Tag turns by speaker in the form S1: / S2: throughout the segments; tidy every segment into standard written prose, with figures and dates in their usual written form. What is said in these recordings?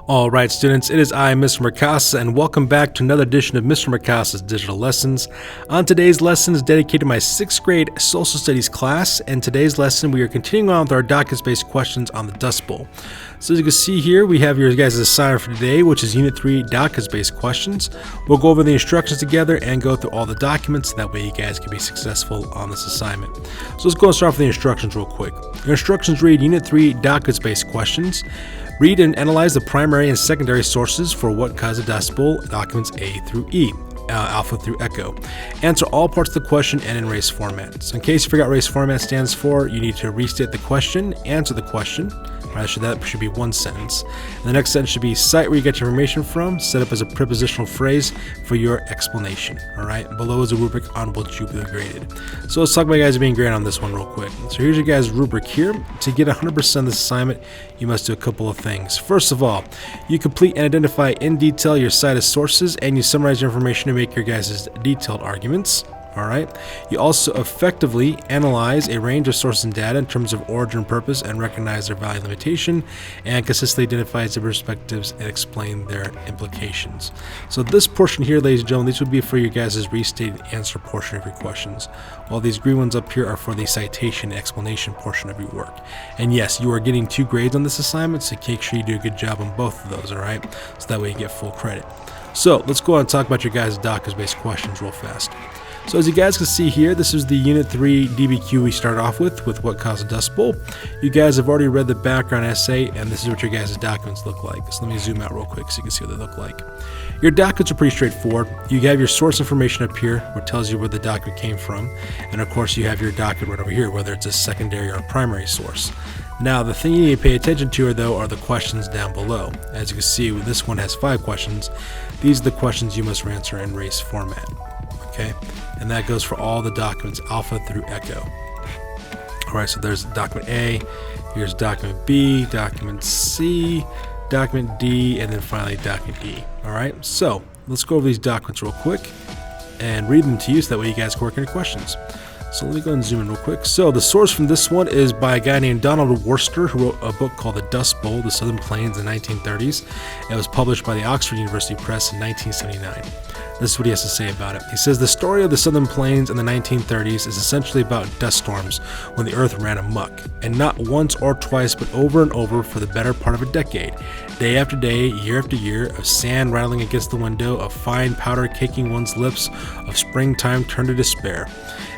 S1: All right, students, it is I, Mr. Mercasa, and welcome back to another edition of Mr. Mercasa's Digital Lessons. On today's lesson is dedicated to my 6th grade Social Studies class, and today's lesson we are continuing on with our dockets-based questions on the Dust Bowl. So as you can see here, we have your guys' assignment for today, which is Unit 3 dockets-based questions. We'll go over the instructions together and go through all the documents, that way you guys can be successful on this assignment. So let's go and start with the instructions real quick. Your instructions read Unit 3 dockets-based questions. Read and analyze the primary and secondary sources for what causes a Dust Bowl, documents A through E, alpha through echo. Answer all parts of the question and in race format. So in case you forgot what race format stands for, you need to restate the question, answer the question. That should be one sentence. And the next sentence should be cite where you get your information from, set up as a prepositional phrase for your explanation. All right, below is a rubric on which you will be graded. So let's talk about you guys being graded on this one real quick. So here's your guys' rubric here. To get 100% of this assignment, you must do a couple of things. First of all, you complete and identify in detail your cited sources, and you summarize your information to make your guys' detailed arguments. All right. You also effectively analyze a range of sources and data in terms of origin and purpose and recognize their value and limitation, and consistently identifies their perspectives and explain their implications. So this portion here, ladies and gentlemen, this would be for you guys' restated answer portion of your questions, while these green ones up here are for the citation and explanation portion of your work. And yes, you are getting 2 grades on this assignment, so make sure you do a good job on both of those, all right? So that way you get full credit. So let's go on and talk about your guys' dockets-based questions real fast. So as you guys can see here, this is the Unit 3 DBQ we started off with what caused a Dust Bowl. You guys have already read the background essay, and this is what your guys' documents look like. So let me zoom out real quick so you can see what they look like. Your documents are pretty straightforward. You have your source information up here, which tells you where the document came from. And of course, you have your document right over here, whether it's a secondary or a primary source. Now, the thing you need to pay attention to are the questions down below. As you can see, this one has 5 questions. These are the questions you must answer in race format. Okay, and that goes for all the documents alpha through echo. All right, so there's document A, here's document B, document C, document D, and then finally document E. All right, so let's go over these documents real quick and read them to you so that way you guys can work on your questions. So let me go and zoom in real quick. So the source from this one is by a guy named Donald Worcester, who wrote a book called The Dust Bowl, The Southern Plains in the 1930s. It was published by the Oxford University Press in 1979. This is what he has to say about it. He says, the story of the Southern Plains in the 1930s is essentially about dust storms when the earth ran amok, and not once or twice, but over and over for the better part of a decade. Day after day, year after year, of sand rattling against the window, of fine powder caking one's lips, of springtime turned to despair.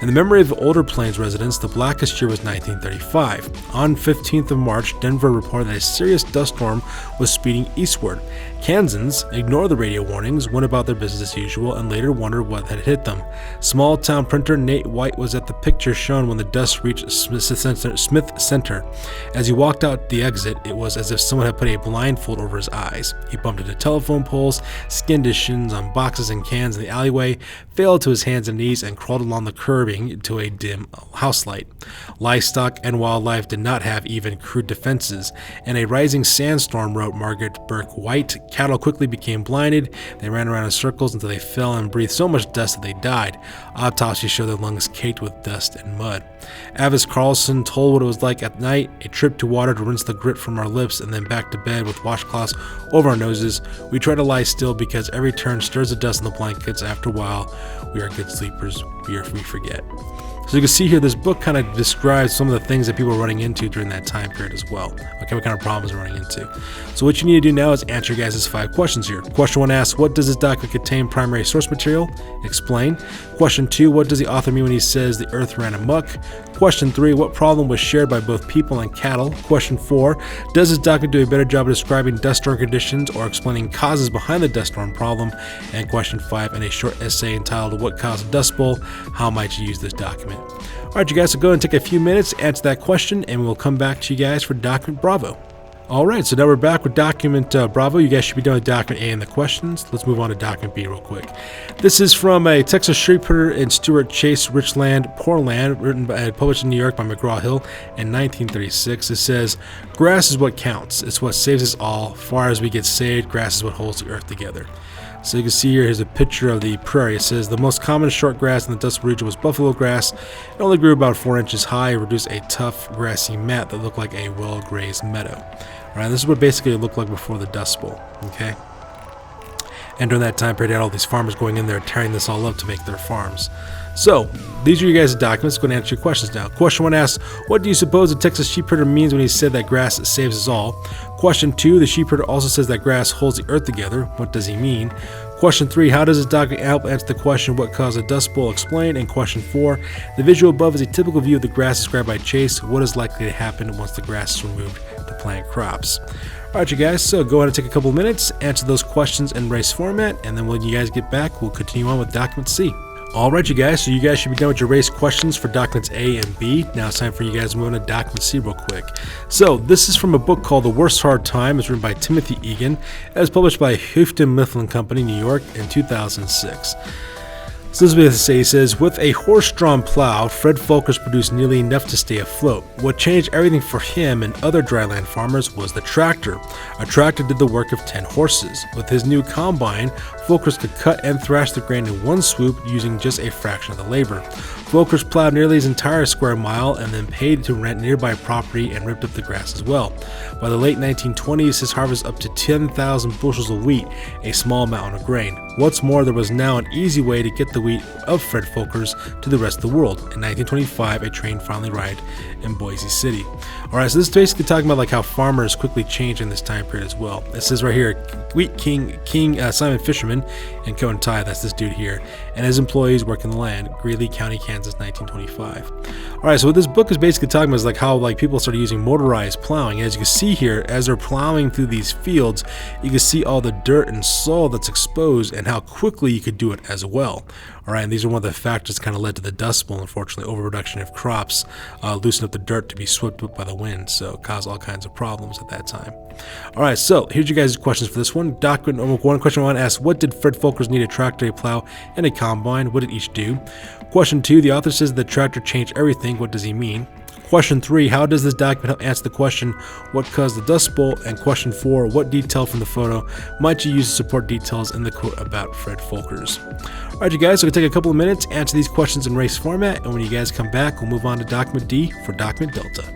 S1: In the memory of older Plains residents, the blackest year was 1935. On 15th of March, Denver reported that a serious dust storm was speeding eastward. Kansans ignored the radio warnings, went about their business as usual, and later wondered what had hit them. Small-town printer Nate White was at the picture shown when the dust reached Smith Center. As he walked out the exit, it was as if someone had put a blindfold over his eyes. He bumped into telephone poles, skinned his shins on boxes and cans in the alleyway, fell to his hands and knees, and crawled along the curbing to a dim house light. Livestock and wildlife did not have even crude defenses. In a rising sandstorm, wrote Margaret Burke White, cattle quickly became blinded. They ran around in circles until they fell and breathed so much dust that they died. Autopsies showed their lungs caked with dust and mud. Avis Carlson told what it was like at night, a trip to water to rinse the grit from our lips and then back to bed with washcloths over our noses. We try to lie still because every turn stirs the dust in the blankets. After a while, we are good sleepers. We forget. So you can see here, this book kind of describes some of the things that people are running into during that time period as well. Okay, what kind of problems they're running into. So what you need to do now is answer your guys' 5 questions here. Question 1 asks, what does this document contain primary source material? Explain. Question 2, what does the author mean when he says the earth ran amok? Question 3, what problem was shared by both people and cattle? Question 4, does this document do a better job of describing dust storm conditions or explaining causes behind the dust storm problem? And question 5, in a short essay entitled What Caused a Dust Bowl? How might you use this document? Alright, you guys, so go and take a few minutes, answer that question, and we'll come back to you guys for document Bravo. Alright, so now we're back with document Bravo. You guys should be done with document A and the questions. Let's move on to document B real quick. This is from a Texas street printer in Stuart Chase, Rich Land, Poor Land, published in New York by McGraw-Hill in 1936. It says, grass is what counts. It's what saves us all. Far as we get saved, grass is what holds the earth together. So you can see here's a picture of the prairie. It says the most common short grass in the Dust Bowl region was buffalo grass. It only grew about 4 inches high and produced a tough grassy mat that looked like a well-grazed meadow. All right, this is what basically it looked like before the Dust Bowl. Okay. And during that time period, had all these farmers going in there tearing this all up to make their farms. So, these are your guys' documents. Going to answer your questions now. Question 1 asks, what do you suppose the Texas sheep herder means when he said that grass saves us all? Question 2, the sheep herder also says that grass holds the earth together. What does he mean? Question 3, how does this document help answer the question, what caused the Dust Bowl? Explain. And question 4, the visual above is a typical view of the grass described by Chase. What is likely to happen once the grass is removed to plant crops? Alright, you guys, so go ahead and take a couple of minutes, answer those questions in race format, and then when you guys get back, we'll continue on with document C. Alright, you guys, so you guys should be done with your race questions for documents A and B. Now it's time for you guys to move on to document C real quick. So this is from a book called The Worst Hard Time. It's written by Timothy Egan. It was published by Houghton Mifflin Company, New York in 2006. So this is what it says. He says, with a horse-drawn plow, Fred Folkers produced nearly enough to stay afloat. What changed everything for him and other dryland farmers was the tractor. A tractor did the work of 10 horses. With his new combine, Folkers could cut and thrash the grain in one swoop using just a fraction of the labor. Folkers plowed nearly his entire square mile and then paid to rent nearby property and ripped up the grass as well. By the late 1920s, his harvest up to 10,000 bushels of wheat, a small mountain of grain. What's more, there was now an easy way to get the wheat of Fred Folkers to the rest of the world. In 1925, a train finally arrived in Boise City. Alright, so this is basically talking about like how farmers quickly changed in this time period as well. It says right here, Wheat King Simon Fisherman and Cohen Ty, that's this dude here, and his employees working the land, Greeley County, Kansas, 1925. Alright, so what this book is basically talking about is like how like people started using motorized plowing. As you can see here, as they're plowing through these fields, you can see all the dirt and soil that's exposed and how quickly you could do it as well. Alright, and these are one of the factors that kind of led to the Dust Bowl, unfortunately. Overproduction of crops loosened up the dirt to be swept up by the wind, so it caused all kinds of problems at that time. Alright, so here's your guys' questions for this one. Document number 1, question 1 asks, what did Fred Folkers need a tractor, a plow, and a combine? What did each do? Question 2, the author says the tractor changed everything. What does he mean? Question 3, how does this document help answer the question, what caused the Dust Bowl? And question 4, what detail from the photo might you use to support details in the quote about Fred Folkers? Alright, you guys, so we're going to take a couple of minutes, answer these questions in race format, and when you guys come back, we'll move on to document D for document Delta.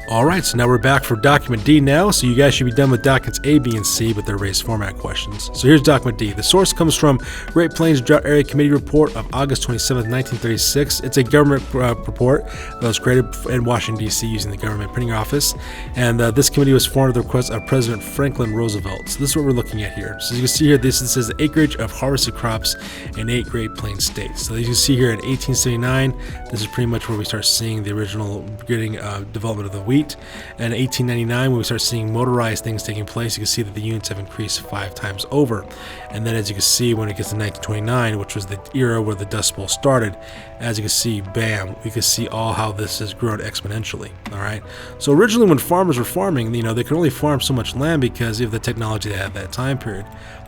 S1: Alright, so now we're back for document D now, so you guys should be done with documents A, B, and C with their race format questions. So here's document D. The source comes from Great Plains Drought Area Committee report of August 27, 1936. It's a government report that was created in Washington, D.C. using the government printing office, and this committee was formed at the request of President Franklin Roosevelt. So this is what we're looking at here. So as you can see here, this says the acreage of harvested crops in 8 Great Plains states. So as you can see here in 1879, this is pretty much where we start seeing the original getting development of the wheat. And in 1899, when we start seeing motorized things taking place, you can see that the units have increased 5 times over. And then as you can see, when it gets to 1929, which was the era where the Dust Bowl started, as you can see, bam, we can see all how this has grown exponentially. All right. So originally when farmers were farming, you know, they could only farm so much land because of the technology they had at that time period.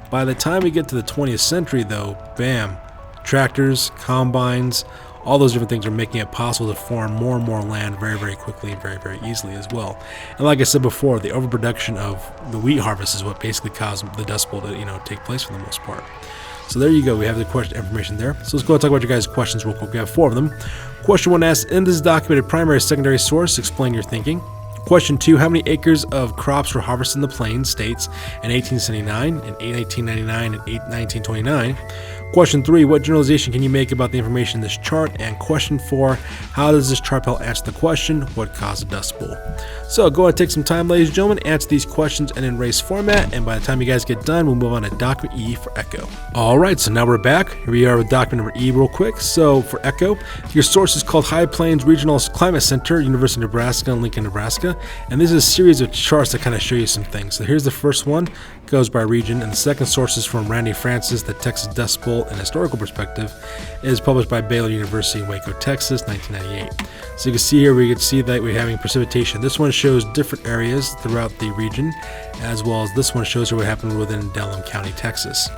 S1: By the time we get to the 20th century, though, bam, tractors, combines, all those different things are making it possible to farm more and more land very, very quickly and very, very easily as well. And like I said before, the overproduction of the wheat harvest is what basically caused the Dust Bowl to, you know, take place for the most part. So there you go. We have the question information there. So let's go and talk about your guys' questions real quick. We have 4 of them. Question 1 asks, in this documented primary secondary source, explain your thinking. Question 2, how many acres of crops were harvested in the Plains states in 1879, in 1899, and 1929? Question 3, what generalization can you make about the information in this chart? And question 4, how does this chart help answer the question, what caused the Dust Bowl? So go ahead and take some time, ladies and gentlemen, answer these questions in race format, and by the time you guys get done, we'll move on to document E for Echo. Alright, so now we're back. Here we are with document number E real quick. So for Echo, your source is called High Plains Regional Climate Center, University of Nebraska in Lincoln, Nebraska, and this is a series of charts that kind of show you some things. So here's the first one, goes by region, and the second source is from Randy Francis, the Texas Dust Bowl in Historical Perspective. It is published by Baylor University in Waco, Texas, 1998. So you can see here, we can see that we're having precipitation. This one shows different areas throughout the region, as well as this one shows what happened within Delaware County, Texas.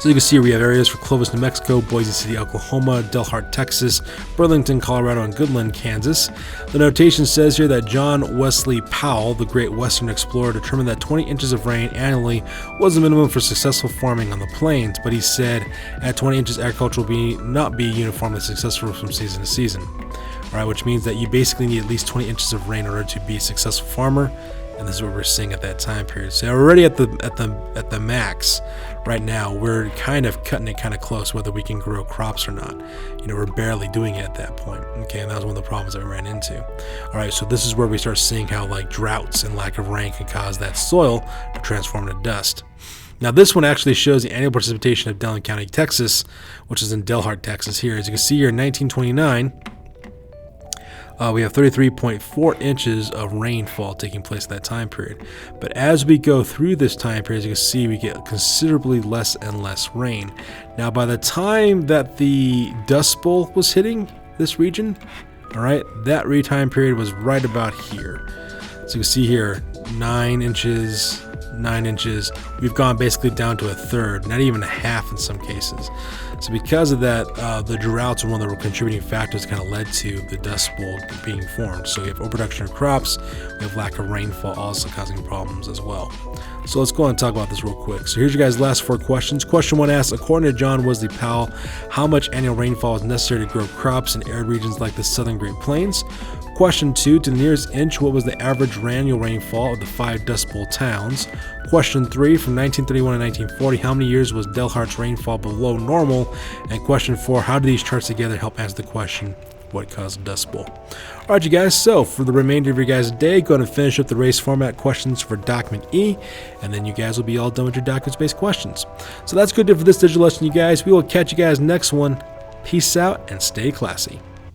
S1: So you can see we have areas for Clovis, New Mexico, Boise City, Oklahoma, Delhart, Texas, Burlington, Colorado, and Goodland, Kansas. The notation says here that John Wesley Powell, the great western explorer, determined that 20 inches of rain annually was the minimum for successful farming on the plains, but he said at 20 inches agriculture will not be uniformly successful from season to season. All right, which means that you basically need at least 20 inches of rain in order to be a successful farmer. and this is what we're seeing at that time period. So already at the max right now, we're kind of cutting it kind of close whether we can grow crops or not. You know, we're barely doing it at that point. Okay, and that was one of the problems that we ran into. All right, so this is where we start seeing how like droughts and lack of rain can cause that soil to transform to dust. Now this one actually shows the annual precipitation of Delaware County, Texas, which is in Delhart, Texas here. As you can see here in 1929, we have 33.4 inches of rainfall taking place at that time period. But as we go through this time period, as you can see, we get considerably less and less rain. Now by the time that the Dust Bowl was hitting this region, all right, that time period was right about here. So you can see here, 9 inches, 9 inches. We've gone basically down to a third, not even a half in some cases. So because of that, the droughts are one of the contributing factors that kind of led to the Dust Bowl being formed. So we have overproduction of crops, we have lack of rainfall also causing problems as well. So let's go on and talk about this real quick. So here's your guys' last 4 questions. Question 1 asks, according to John Wesley Powell, how much annual rainfall is necessary to grow crops in arid regions like the southern Great Plains? Question 2, to the nearest inch, what was the average annual rainfall of the 5 Dust Bowl towns? Question 3, from 1931 to 1940, how many years was Delhart's rainfall below normal? And question 4, how do these charts together help answer the question, what caused the Dust Bowl? Alright, you guys, so for the remainder of your guys' day, go ahead and finish up the race format questions for document E, and then you guys will be all done with your documents-based questions. So that's good for this digital lesson, you guys. We will catch you guys next one. Peace out and stay classy.